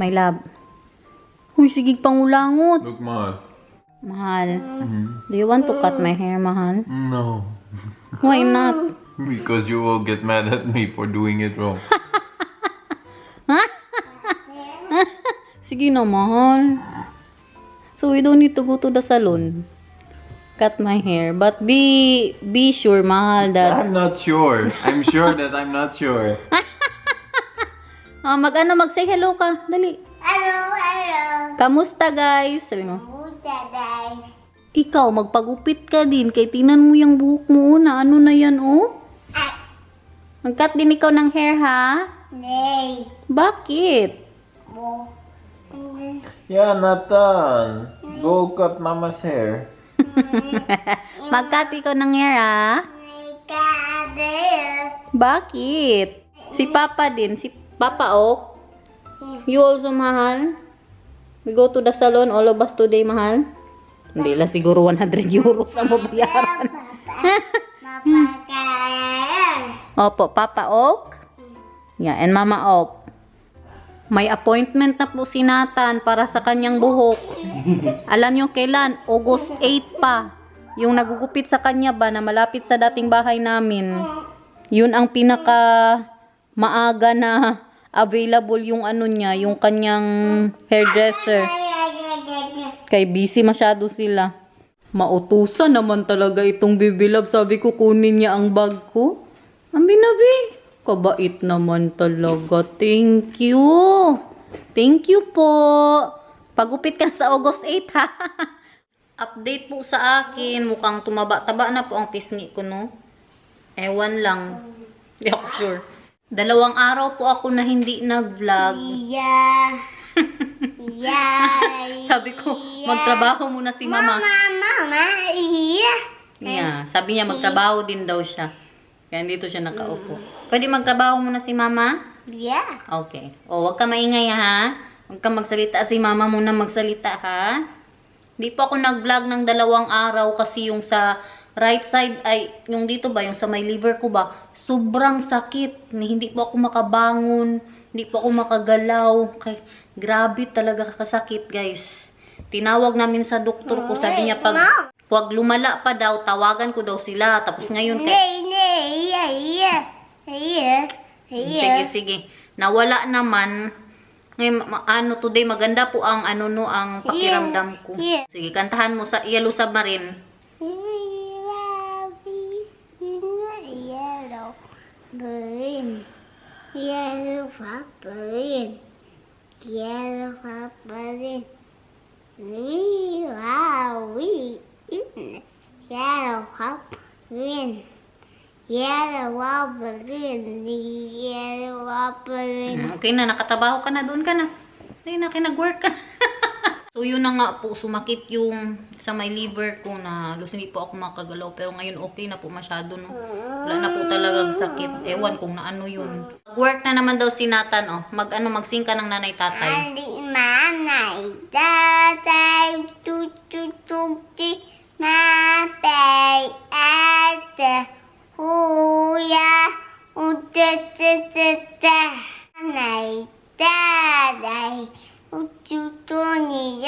My love. Uy, sige pangulangot. Look, Mahal. Mahal. Do you want to cut my hair, Mahal? No. Why not? Because you will get mad at me for doing it wrong. Sige na, Mahal. So we don't need to go to the salon. Cut my hair. But be sure, Mahal, that... I'm not sure. I'm sure that I'm not sure. Mag-say hello ka. Dali. Hello. Kamusta, guys? Sabi mo. Buta, guys. Ikaw, magpagupit ka din. Kay tinan mo yung buhok mo. Na ano na yan, oh? Mag-cut din ikaw ng hair, ha? Nay. Bakit? Bo. Yeah, Nathan. Go cut Mama's hair. Mag-cut ikaw ng hair, ha? Bakit? Si Papa din. Si Papa Oak. You also, Mahal? We go to the salon, all of us today, Mahal? Hindi lang siguro 100 euros ang mabayaran. Opo, Papa Oak. Yeah, and Mama Oak. May appointment na po si Nathan para sa kanyang buhok. Alam nyo kailan? August 8 pa. Yung nagugupit sa kanya ba na malapit sa dating bahay namin. Yun ang pinaka maaga na available yung ano niya, yung kanyang hairdresser. Kay busy masyado sila. Mautusan naman talaga itong bibilab. Sabi ko kunin niya ang bag ko. Ang binabi. Kabait naman talaga. Thank you. Thank you po. Pagupit ka sa August 8 ha. Update po sa akin. Mukhang tumaba-taba na po ang pisngi ko, no? Ewan lang. Hindi ako sure. 2 araw po ako na hindi nag-vlog. Yeah. Sabi ko, magtrabaho muna si Mama. Mama. Yeah. Yeah, sabi niya magtrabaho din daw siya. Kaya dito siya nakaupo. Pwede magtrabaho muna si Mama? Yeah. Okay. O, wag ka maingay ha. Wag ka magsalita. Si Mama muna magsalita ha. Di po ako nag-vlog ng 2 araw kasi yung sa right side ay, yung dito ba, yung sa may liver ko ba, sobrang sakit. Hindi po ako makabangon. Hindi po ako makagalaw. Grabe talaga kakasakit, guys. Tinawag namin sa doktor ko. Sabi niya, pag wag lumala pa daw, tawagan ko daw sila. Tapos ngayon, sige. Nawala naman. Ngayon, today, maganda po ang, ang pakiramdam ko. Sige, kantahan mo sa Yellow Submarine. Yellow submarine. Yellow submarine. Yellow submarine. Yellow submarine. Yellow submarine. Okay na, nakatabaho ka na, doon ka na. Ay, nag-work ka. So, yun na nga po, sumakit yung sa may liver ko na halos hindi po ako makagalaw. Pero ngayon okay na po masyado, no? Wala na po talagang sakit. Ewan kung na ano yun. Work na naman daw si Nathan, oh. Magsing ka ng nanay-tatay. Nanay, tatay, tutututi, mapay, ate, huya, utetete, nanay, tatay, ututuni,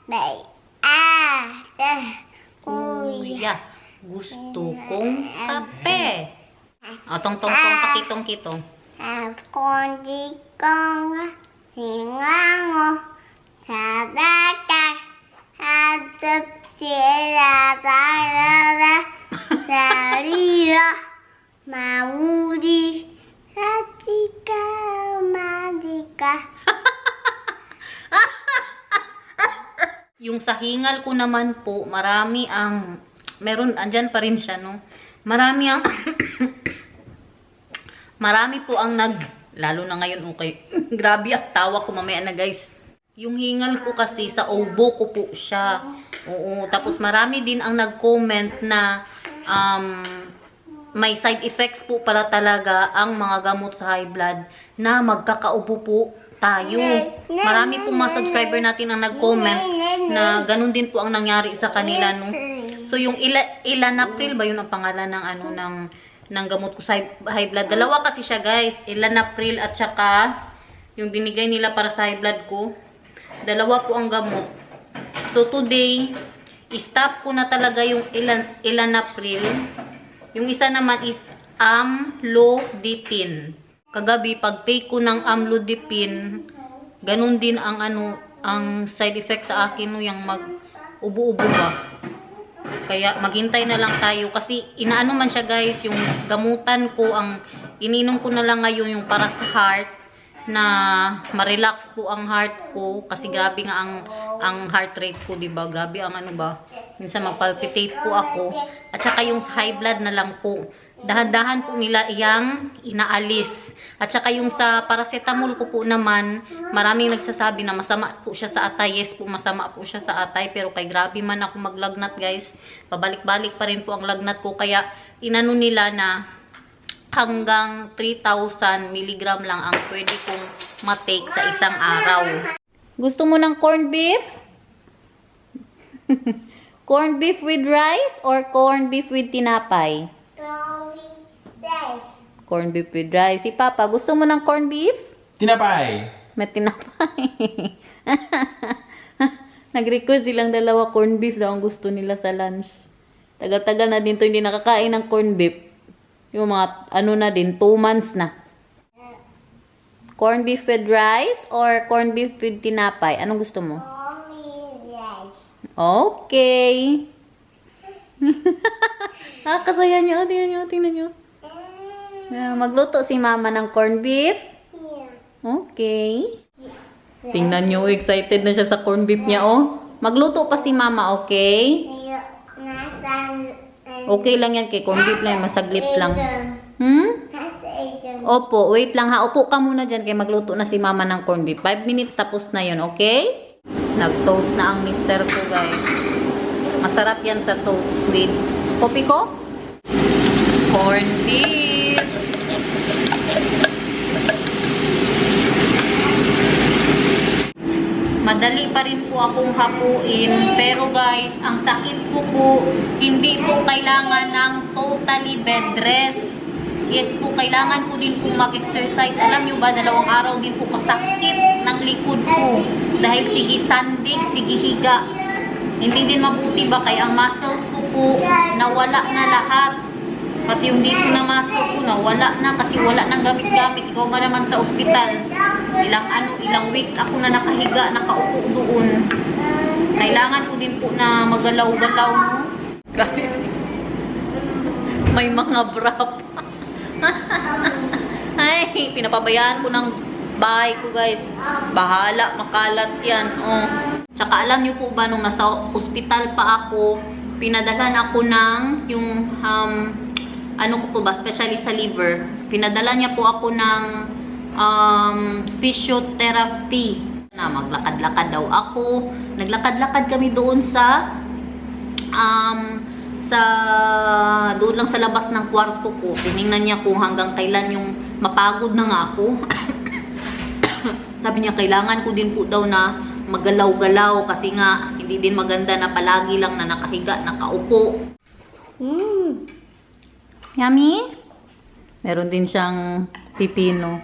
bay, ate, huya. Gusto kong kape. O, tong-tong-tong, pakitong-kitong. Kundi kong hingango sa dagat at sila sarara sarira maudi sa tika madika. Yung sa hingal ko naman po, marami ang, andyan pa rin siya, no? Marami po ang lalo na ngayon, okay. Grabe ang tawa ko mamaya na, guys. Yung hingal ko kasi, sa obo ko po siya. Oo, tapos marami din ang nag-comment na, may side effects po pala talaga ang mga gamot sa high blood na magkakaubo po tayo. Marami pong mga subscriber natin ang nag-comment na ganun din po ang nangyari sa kanila, no? So, yung Ilanapryl ba yun ang pangalan ng gamot ko sa high blood? 2 kasi siya, guys. Ilanapryl at saka Yung binigay nila para sa high blood ko. 2 po ang gamot. So today, stop ko na talaga yung Enalapril. Yung isa naman is Amlodipine. Kagabi, pag take ko ng Amlodipine, ganun din ang ang side effect sa akin no, yung mag-ubo-ubo ba. Kaya maghintay na lang tayo kasi inaano man siya guys, yung gamutan ko, ang ininom ko na lang ngayon yung para sa heart na ma-relax po ang heart ko kasi grabe nga ang heart rate ko, di ba? Grabe ang ano ba? Minsan magpalpitate po ako. At saka yung high blood na lang po. Dahan-dahan po nila iyang inaalis. At saka yung sa paracetamol ko po naman, maraming nagsasabi na masama po siya sa atay. Yes po, masama po siya sa atay. Pero kay grabe man ako maglagnat guys. Pabalik-balik pa rin po ang lagnat ko. Kaya inano nila na hanggang 3,000 mg lang ang pwede kong matake sa isang araw. Gusto mo ng corned beef? Corned beef with rice or corned beef with tinapay? Corned beef with rice. Si Papa, gusto mo ng corned beef? Tinapay! May tinapay. Nag-request silang 2 corned beef daw ang gusto nila sa lunch. Tagal-tagal na din to hindi nakakain ng corned beef. Yung mga ano na din, 2 months na. Corned beef with rice or corned beef with tinapay? Anong gusto mo? Okay. Kasaya niyo. Tingnan niyo. Magluto si Mama ng corned beef. Okay. Tingnan niyo, excited na siya sa corned beef niya, oh. Magluto pa si Mama, okay? Okay lang yan kay corned beef lang, masaglit lang. Opo, wait lang ha. Upo ka muna dyan kay magluto na si Mama ng corned beef. 5 minutes tapos na yun, okay? Nag-toast na ang mister ko, guys. Masarap yan sa toast with kopi ko? Corned beef. Madali pa rin po akong hapuin. Pero guys, ang sakit ko po, hindi po kailangan ng totally bed rest. Yes po, kailangan ko din po mag-exercise. Alam nyo ba, 2 araw din po kasakit ng likod ko. Dahil sige sandig, sige higa. Hindi din mabuti ba, kaya ang muscles ko po, nawala na lahat. Pati yung dito na muscle ko, nawala na kasi wala nang gamit-gamit. Ikaw ba naman sa ospital? Ilang weeks ako na nakahiga, nakaupo doon. Kailangan ko din po na magalaw-galaw, no? Grabe. May mga bra pa. Ay, pinapabayaan ko ng bahay ko, guys. Bahala, makalat yan. Oh. Tsaka alam niyo po ba, nung nasa ospital pa ako, pinadalan ako ng yung, ano ko po ba, especially sa liver. Pinadala niya po ako ng physiotherapy. Na maglakad-lakad daw ako. Naglakad-lakad kami doon sa doon lang sa labas ng kwarto ko. Tiningnan niya kung hanggang kailan yung mapagod na nga ako. Sabi niya kailangan ko din po daw na magalaw-galaw kasi nga hindi din maganda na palagi lang na nakahiga, nakaupo. Yummy? Meron din siyang pipino.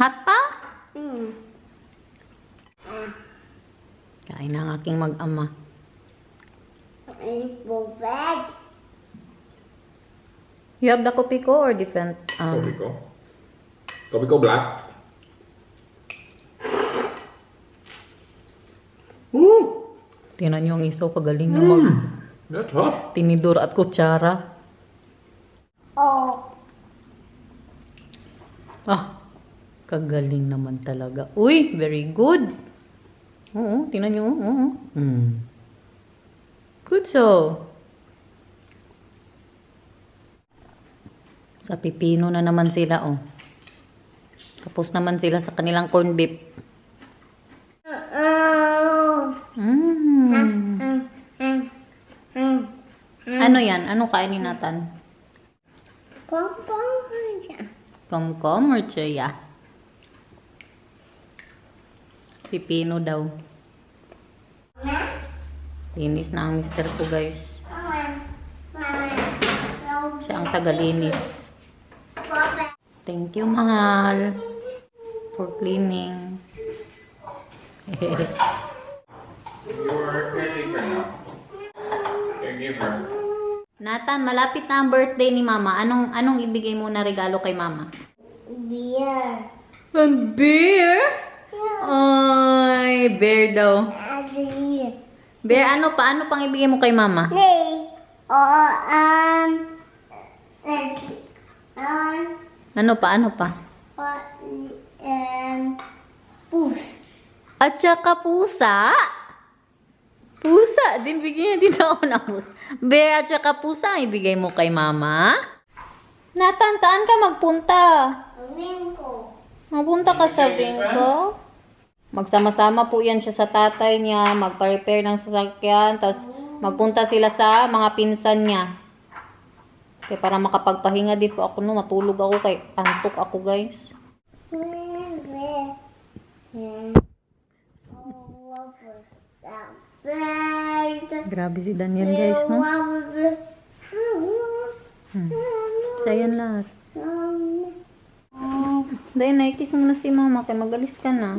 Hot pa? Kain na ang aking mag-ama. You have the kopi ko or different? Kopi ko. Kopi ko black. Tingnan niyo ang isaw, kagaling na mag That's hot. tinidor at kutsara. Kagaling naman talaga. Uy, very good. Oo, tingnan niyo. Oo. Good show. Sa pipino na naman sila, oh. Tapos naman sila sa kanilang corned beef. Ano yan? Ano kainin natin? Pom-pom or choya? Pipino daw. Linis na ang mister ko, guys. Siya ang tagalinis. Thank you, mahal. For cleaning. You're caregiver now. Caregiver. Nathan, malapit na ang birthday ni Mama. Anong ibigay mo na regalo kay Mama? Beer. Ang bear? Ay, bear daw. Beer. Bear, ano pa? Ano pang ibigay mo kay Mama? Nee. Ano pa? Ano pa? Push. At saka pusa? Pusa. Din, bigyan niya din ako ng pusa. Bear at saka pusa ang ibigay mo kay Mama? Nathan, saan ka magpunta? Winko. Magpunta ka sa Bingko? Magsama-sama po yan siya sa tatay niya, magpa-repair ng sasakyan, tapos magpunta sila sa mga pinsan niya. Kaya para makapagpahinga din po ako, no, matulog ako kay antok ako, guys. Grabe si Daniel, guys, no? Sa yan lahat. Dahil naikis mo na si Mama, kaya magalis ka na.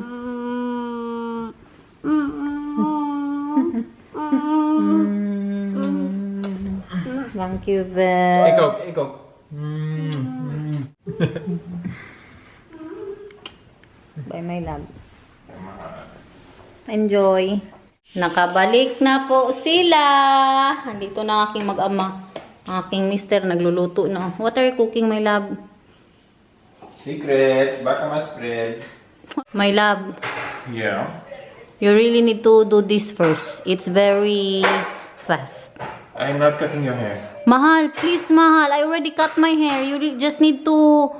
Thank you, Vel. Ik ook. Bye, my love. Enjoy. Nakabalik na po sila. Andito na aking mag-ama. Ang aking mister nagluluto na. What are you cooking, my love? Secret. Baka mas spread. My love, Yeah. you really need to do this first. It's very fast. I'm not cutting your hair. Mahal, please, mahal. I already cut my hair. You just need to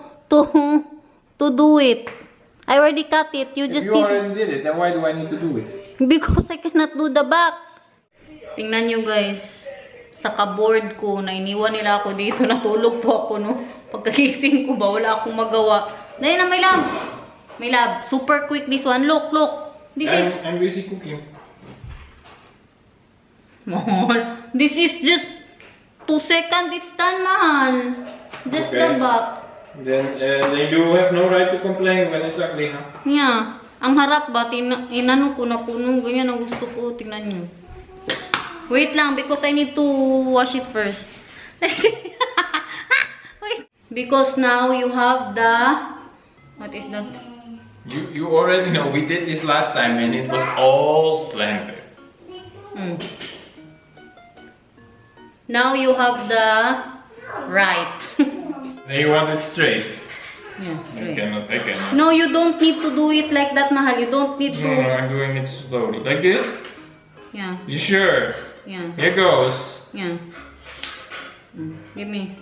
do it. I already cut it. You If just you need already did it, then why do I need to do it? because I cannot do the back. Tingnan nyo, guys. Sa cupboard ko, na iniwan nila ako dito. Natulog po ako, no? Pagkagising ko ba, wala akong magawa. Dahil na, my love. My love, super quick this one. Look, look. This is... I'm busy cooking. Mahal. This is just 2 seconds. It's done, mahal. Just the Okay. back. Then you have no right to complain when it's ugly, huh? Yeah. Ang harap ba, inano ko na puno. Ganyan ang gusto ko. Tingnan nyo. Wait lang, because I need to wash it first. Wait. Because now you have the... What is that? You already know we did this last time and it was all slanted. Mm. Now you have the right. Then you want it straight. Yeah, I right. cannot. No, you don't need to do it like that, mahal. You don't need No, to... I'm doing it slowly. Like this? Yeah, You sure? yeah, Here goes. yeah. Give me.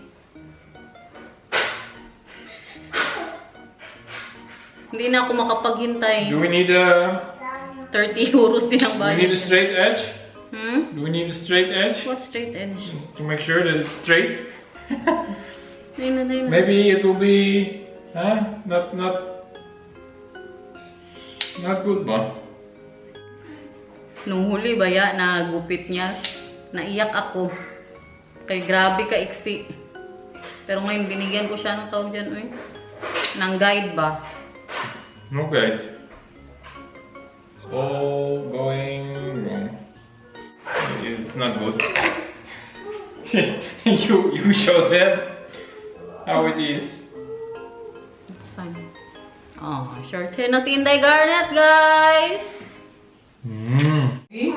Hindi na ako makapaghintay. Do we need a 30 euros din ang do we need a bayad. straight edge? Hmm? Do we need a straight edge What straight edge? to make sure that it's straight? Dahil na. Maybe it will be not good ba? Nung huli baya na gupit niya, naiyak ako. Kay grabe ka iksi. Pero ngayon binigyan ko siya ng tawag dyan, ng guide ba? No guide. It's all going wrong. It's not good. you show them how it is. It's fine. Oh, short hair na si Inday Garnet, guys! Eh?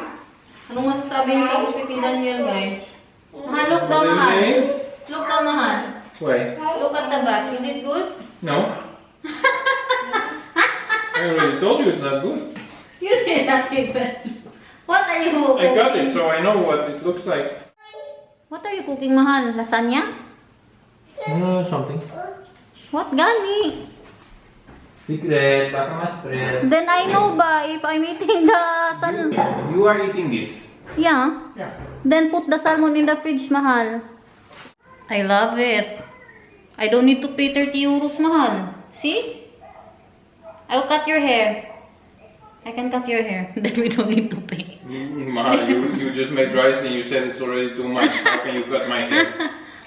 Anong masasabi niyo sa gupit ni Daniel, guys? Mahal, look daw, mahal. Look daw, mahal. Why? Look at the back. Is it good? No. I already told you it's not good. You did not even. What are you I cooking? cut it so I know what it looks like. What are you cooking, mahal? Lasagna? Something. What gani? Secret, baka mas spread. Then I know ba if I'm eating the salmon. You are eating this. Yeah. Yeah. Then put the salmon in the fridge, mahal. I love it. I don't need to pay 30 euros, mahal. See? I'll cut your hair. I can cut your hair. Then we don't need to pay. Mahal, you just made rice and you said it's already too much. How can you cut my hair?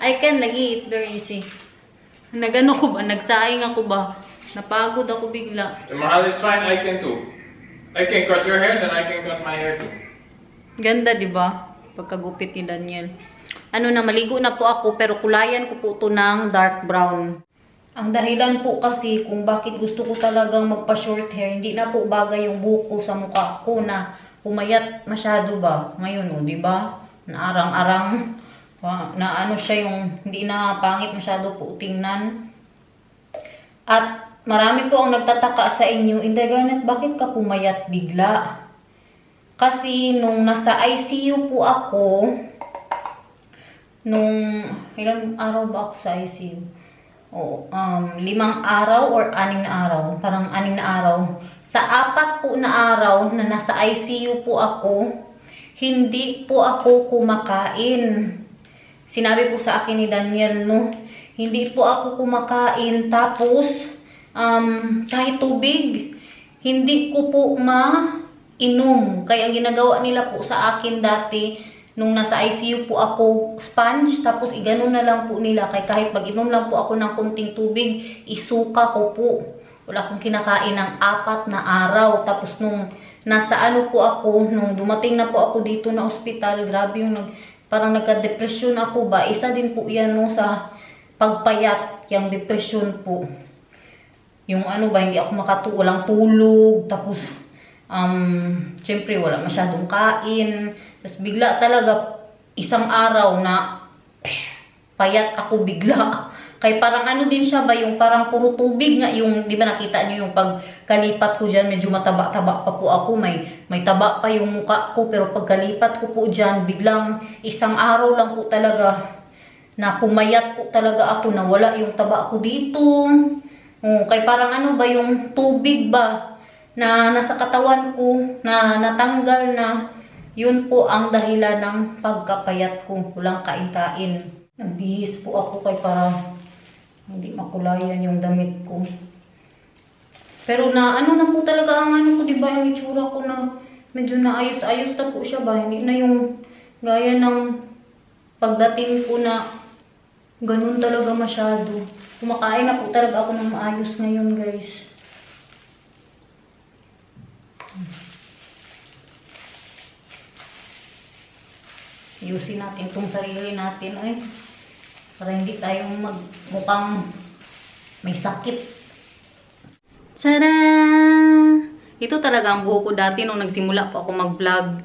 I can lagi. It's very easy. Nagano ko ba? Nagsaing ako ba? Napagod ako bigla. Mahal is fine, I can too. I can cut your hair, then I can cut my hair too. Ganda, di ba? Pagkagupit ni Daniel. Ano na, maligo na po ako, pero kulayan ko po ito ng dark brown. Ang dahilan po kasi kung bakit gusto ko talagang magpa-short hair, hindi na po bagay yung buhok ko sa mukha ko na pumayat masyado ba? Ngayon, o, di ba? Naarang-arang. Na ano siya yung hindi na pangit masyado po tingnan. At marami po ang nagtataka sa inyo, Inday, bakit ka pumayat bigla? Kasi nung nasa ICU po ako, nung ilang araw ba ako sa ICU? 5 araw or 6 na araw. Parang 6 na araw. Sa 4 po na araw na nasa ICU po ako, hindi po ako kumakain. Sinabi po sa akin ni Daniel, no? Hindi po ako kumakain. Tapos, kahit tubig, hindi ko po mainom. Kaya ginagawa nila po sa akin dati, nung nasa ICU po ako, sponge, tapos iganon na lang po nila. Kaya kahit mag-inom lang po ako ng kunting tubig, isuka ko po. Wala akong kinakain ng 4 na araw. Tapos nung nasa ano po ako, nung dumating na po ako dito na ospital, grabe yung parang nagka-depression ako ba. Isa din po yan no, sa pagpayat, yung depression po. Yung ano ba, hindi ako walang tulog, tapos syempre wala masyadong kain. Tapos bigla talaga, isang araw na payat ako bigla. Kaya parang ano din siya ba, yung parang puro tubig nga, yung, di ba nakita niyo yung pagkalipat ko dyan, medyo mataba-taba pa po ako, may taba pa yung mukha ko, pero pagkalipat ko po dyan, biglang isang araw lang po talaga, na pumayat po talaga ako, na wala yung taba ko dito. Kaya parang ano ba, yung tubig ba, na nasa katawan ko, na natanggal na, yun po ang dahilan ng pagkapayat ko. Walang kain-kain. Nagbihis po ako kay para hindi makulayan yung damit ko. Pero na ano na po talaga ang ano ko, diba, yung itsura ko na medyo naayos-ayos na po siya ba? Hindi na yung gaya ng pagdating ko na ganun talaga masyado. Kumakain na po talaga ako ng maayos ngayon, guys. Ayusin natin itong sarili natin, ay. Para hindi tayo mukhang may sakit. Tada! Ito talaga ang buhok ko dati nung nagsimula pa ako mag-vlog.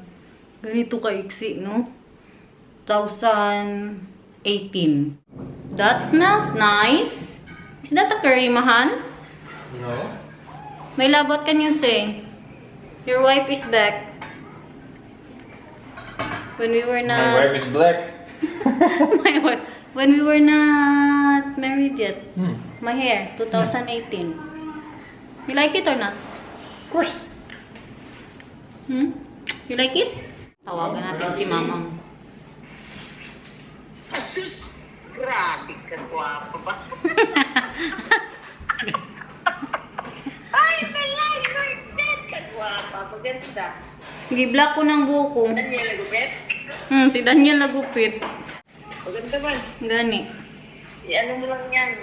Ganito kaiksi, no? 2018. That smells nice. Is that a curry, Mahan? No. My love, what can you say? Your wife is back. When we were not... My wife is black. My wife. When we were not married yet. My hair, 2018. You like it or not? Of course. You like it? Tawagan natin si Mamang. Asus, grabe ka, guwapo ba? Ay, nalay, Cortez, ka guwapa, maganda. Gi-block ko ng buhok ko. Daniel Lagupet? Si Daniel Lagupit. Maganda ba? Gani. Ano mo lang yan,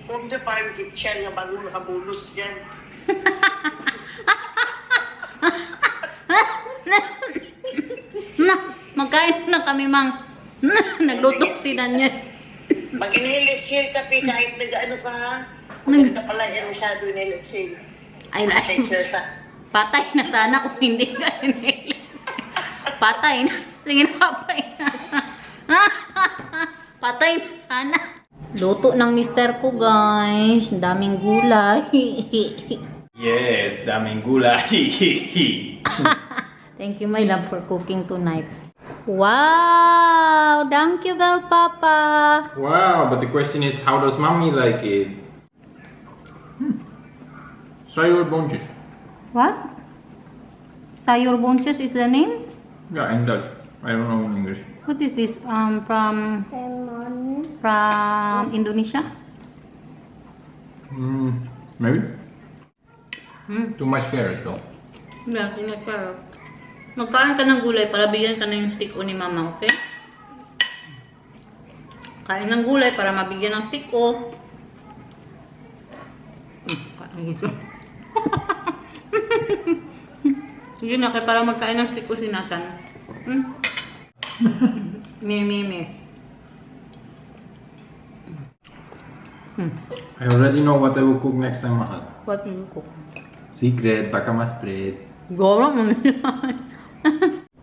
huwag na parang kitchen na bago nakabulos yan. Na, magkain na kami, Mang. Nagluto si Daniel. Pag inilexil ka, kahit nag-ano ka ha, maganda pala yan masyado inilexil. Ay, Ay, sa patay na sana kung hindi ka inilis. Patay na. Sige na, patay na. Patay na sana. Luto ng mister ko, guys. Daming gulay. Yes, daming gulay. Thank you, my love, for cooking tonight. Wow! Thank you, well, Papa. Wow, but the question is, how does mommy like it? Sour bunches. What? Sayur Bunches is the name? Yeah, in Dutch. I don't know in English. What is this? Lemon. From Indonesia? Maybe. Too much carrot though. Yeah, too much carrot. Magkain ka ng gulay para bigyan ka na yung stick o ni Mama, okay? Kain ng gulay para mabigyan ng stick o. Sige na, kaya para magkain ng stick ko si Nathan. Me. I already know what I will cook next time, Mahal. What do you cook? Secret, baka ma-spread. Gora mo yan.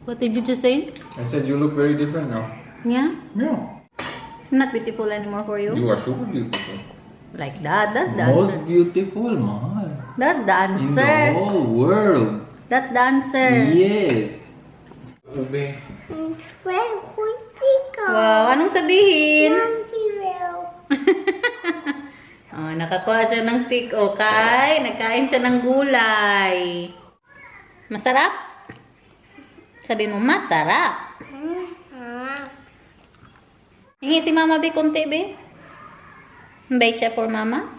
What did you just say? I said you look very different now. Yeah? Yeah. I'm not beautiful anymore for you? You are super beautiful. Like that? That's the Most answer. beautiful, Mahal. That's the In the answer. whole world. That's the answer. Yes. Ube. Well, Kutika. Wow, anong sabihin? Well. Oh, nakakuha siya ng stick, okay? Nagkain siya ng gulay. Masarap? Sabi mo, masarap. Hingi si Mama be konti, be? Mbay siya for Mama?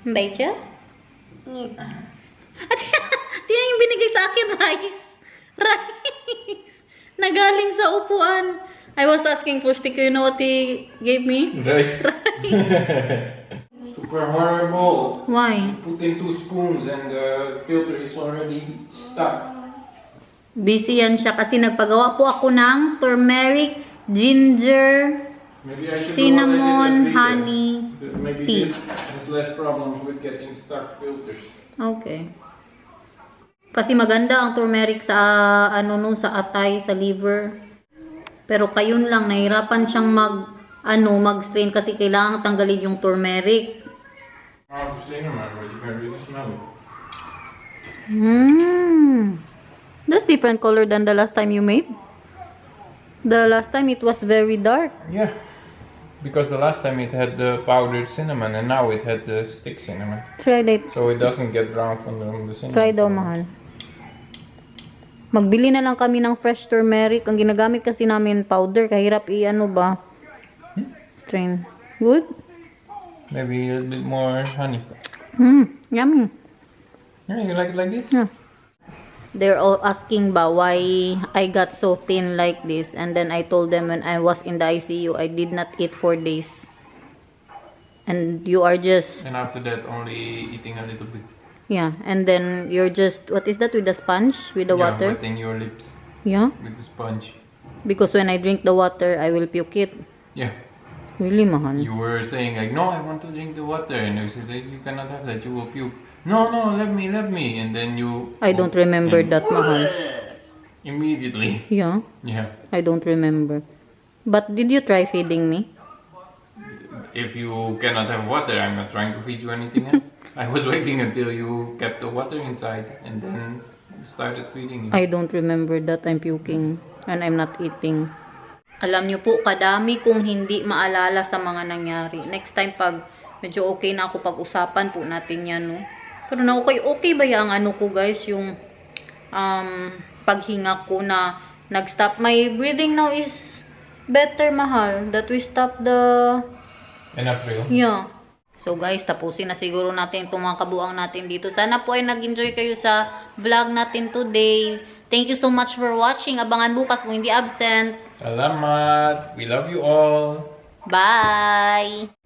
Mbay siya? At tiyan yung binigay sa akin, rice. Rice. Nagaling sa upuan. I was asking for stick. You know what he gave me? Rice. Super horrible. Why? Put in 2 spoons and the filter is already stuck. Busy yan siya kasi nagpagawa po ako ng turmeric, ginger, Maybe I should cinnamon, honey, Maybe tea. this has less problems with getting stuck filters. Okay. Kasi maganda ang turmeric sa sa atay, sa liver. Pero kayun lang nahirapan siyang mag-strain kasi kailangan tanggalin yung turmeric. Oh, cinnamon, but you can really smell it. That's different color than the last time you made. The last time it was very dark. Yeah. Because the last time it had the powdered cinnamon and now it had the stick cinnamon. Try that. So it doesn't get brown from the cinnamon. Try daw, mahal. Magbili na lang kami ng fresh turmeric. Ang ginagamit kasi namin powder. Kahirap ba? Strain. Good? Maybe a little bit more honey. Yummy. Yeah, you like it like this? Yeah. They're all asking ba why I got so thin like this. And then I told them when I was in the ICU, I did not eat 4 days. And you are just... And after that, only eating a little bit. Yeah, and then you're just... What is that with the sponge? With the water? Wetting your lips Yeah? with the sponge. Because when I drink the water, I will puke it. Yeah. Really, mahal? You were saying like, no, I want to drink the water. And you said, like, you cannot have that, you will puke. No, let me. And then you... I don't remember and- that, mahal. Immediately. Yeah? Yeah. I don't remember. But did you try feeding me? If you cannot have water, I'm not trying to feed you anything else. I was waiting until you kept the water inside and then started feeding you. I don't remember that I'm puking and I'm not eating. Alam niyo po, kadami kong hindi maalala sa mga nangyari. Next time pag medyo okay na ako, pag-usapan po natin yan, no? Pero na okay ba yung ko guys, yung paghinga ko na nag-stop. My breathing now is better, mahal. That we stop the... In April? Yeah. So guys, tapusin na siguro natin itong mga kabuang natin dito. Sana po ay nag-enjoy kayo sa vlog natin today. Thank you so much for watching. Abangan bukas kung hindi absent. Salamat! We love you all! Bye!